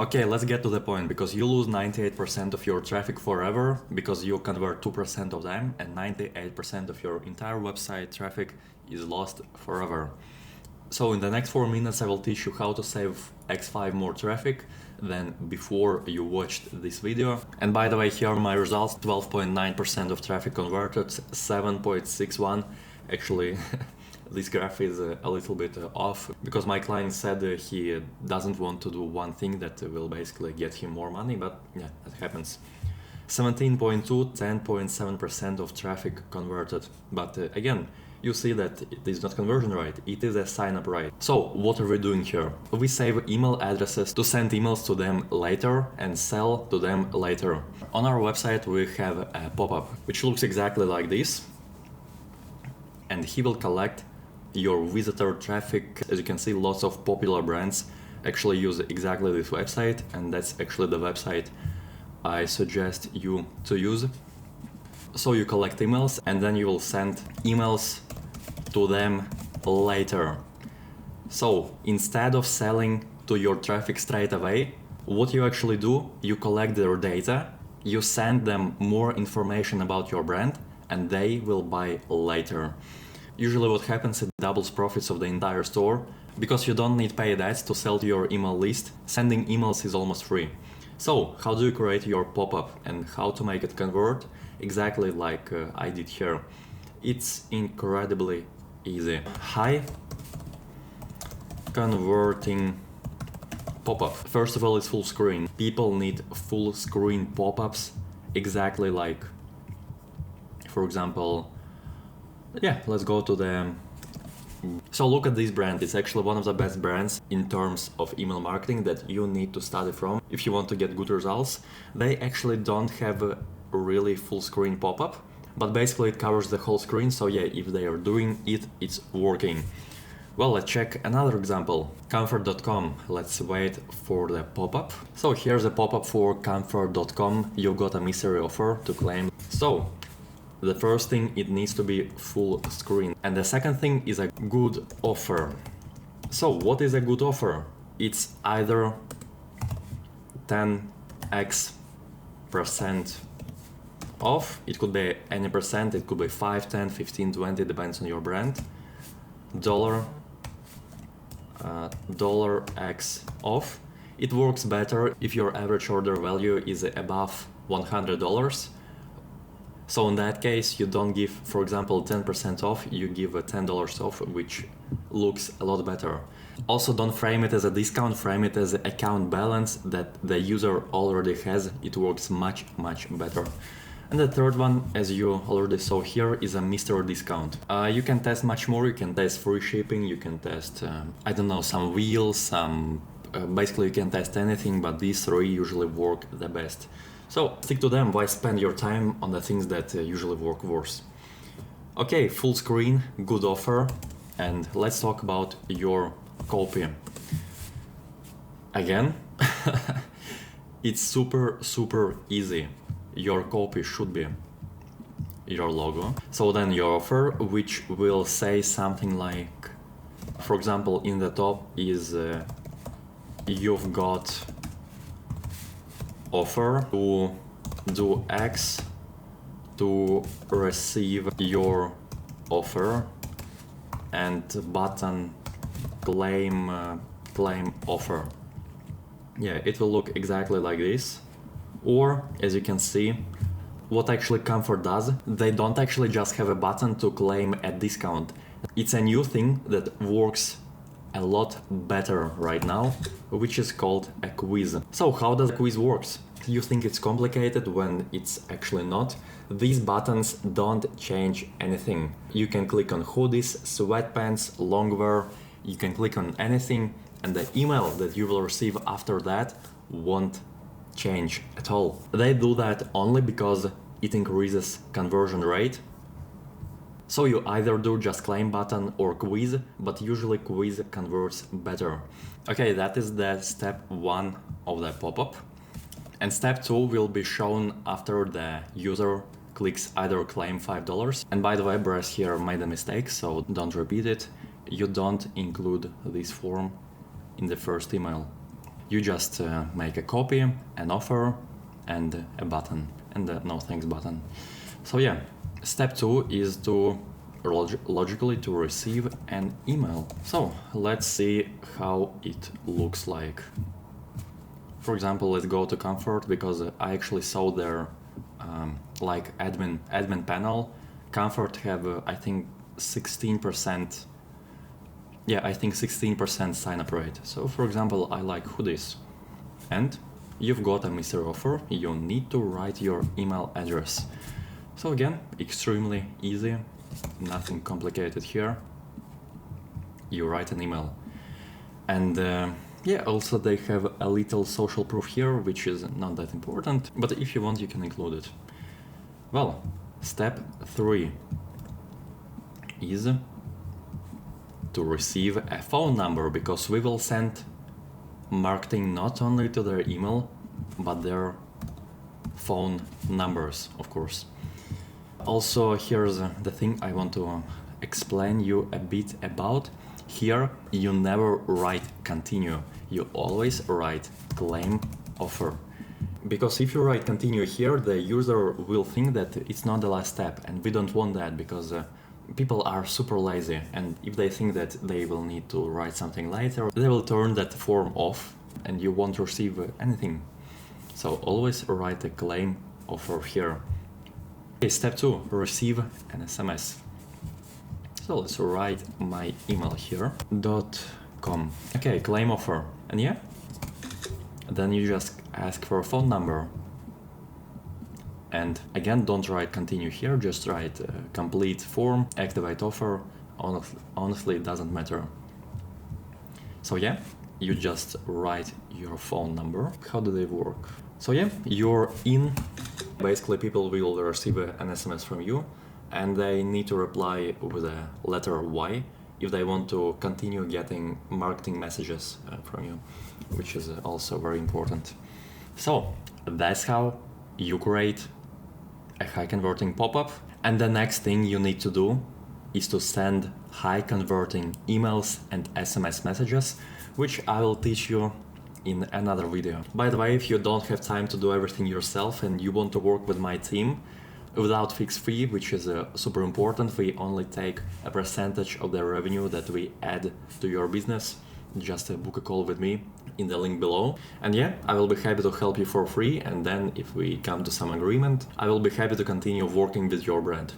Okay, let's get to the point, because you lose 98% of your traffic forever because you convert 2% of them, and 98% of your entire website traffic is lost forever. So in the next 4 minutes I will teach you how to save x5 more traffic than before you watched this video. And by the way, here are my results: 12.9% of traffic converted, 7.61. Actually, this graph is a little bit off because my client said he doesn't want to do one thing that will basically get him more money, but yeah, that happens. 17.2, 10.7% of traffic converted. But again, you see that it is not conversion rate, it is a sign-up rate. So what are we doing here? We save email addresses to send emails to them later and sell to them later. On our website we have a pop-up which looks exactly like this, and he will collect your visitor traffic. As you can see, lots of popular brands actually use exactly this website, and that's actually the website I suggest you to use. So you collect emails and then you will send emails to them later. So instead of selling to your traffic straight away, what you actually do, you collect their data, you send them more information about your brand, and they will buy later. Usually what happens, it doubles profits of the entire store, because you don't need paid ads to sell to your email list. Sending emails is almost free. So how do you create your pop-up and how to make it convert? Exactly like I did here. It's incredibly easy. Hi, converting pop-up. First of all, it's full screen. People need full screen pop-ups, exactly like, for example, yeah, let's go to the... So look at this brand. It's actually one of the best brands in terms of email marketing that you need to study from if you want to get good results. They actually don't have a really full screen pop-up, but basically it covers the whole screen. So yeah, if they are doing it, it's working. Well, let's check another example. Comfort.com. Let's wait for the pop-up. So here's a pop-up for Comfort.com. You got a mystery offer to claim. So the first thing, it needs to be full screen. And the second thing is a good offer. So what is a good offer? It's either 10x% off. It could be any percent. It could be 5, 10, 15, 20, depends on your brand. $X off. It works better if your average order value is above $100. So in that case, you don't give, for example, 10% off, you give a $10 off, which looks a lot better. Also, don't frame it as a discount, frame it as an account balance that the user already has. It works much, much better. And the third one, as you already saw here, is a mystery discount. You can test much more. You can test free shipping, you can test, I don't know, some wheels, basically you can test anything, but these three usually work the best. So stick to them. Why spend your time on the things that usually work worse? Okay, full screen, good offer, and let's talk about your copy. Again, it's super easy. Your copy should be your logo. So then your offer, which will say something like, for example, in the top is you've got offer to do X to receive your offer, and button claim offer. Yeah, it will look exactly like this. Or as you can see, what actually Comfort does, they don't actually just have a button to claim a discount. It's a new thing that works a lot better right now, which is called a quiz. So how does a quiz works? You think it's complicated when it's actually not. These buttons don't change anything. You can click on hoodies, sweatpants, longwear, you can click on anything, and the email that you will receive after that won't change at all. They do that only because it increases conversion rate. So you either do just claim button or quiz, but usually quiz converts better. Okay, that is the step 1 of the pop-up. And step 2 will be shown after the user clicks either claim $5. And by the way, Bryce here made a mistake, so don't repeat it. You don't include this form in the first email. You just make a copy, an offer, and a button, and the no thanks button. So yeah, step 2 is to logically to receive an email. So let's see how it looks like. For example, let's go to Comfort, because I actually saw their like admin panel. Comfort have I think 16%. Yeah, I think 16% sign up rate. So for example, I like hoodies, and you've got a mystery offer. You need to write your email address. So again, extremely easy, nothing complicated here. You write an email. And yeah, also they have a little social proof here, which is not that important, but if you want, you can include it. Well, step 3 is to receive a phone number, because we will send marketing not only to their email, but their phone numbers, of course. Also, here's the thing I want to explain you a bit about. Here, you never write continue. You always write claim offer. Because if you write continue here, the user will think that it's not the last step, and we don't want that, because people are super lazy, and if they think that they will need to write something later, they will turn that form off and you won't receive anything. So always write a claim offer here. Okay, step 2, receive an SMS. So let's write my email here, .com. Okay, claim offer. And yeah, then you just ask for a phone number. And again, don't write continue here, just write complete form, activate offer. Honestly, it doesn't matter. So yeah, you just write your phone number. How do they work? So yeah, you're in. Basically, people will receive an SMS from you, and they need to reply with a letter Y if they want to continue getting marketing messages from you, which is also very important. So that's how you create a high converting pop-up. And the next thing you need to do is to send high converting emails and SMS messages, which I will teach you in another video. By the way, if you don't have time to do everything yourself and you want to work with my team without fixed fee, which is super important, we only take a percentage of the revenue that we add to your business. Just book a call with me in the link below. And yeah, I will be happy to help you for free. And then if we come to some agreement, I will be happy to continue working with your brand.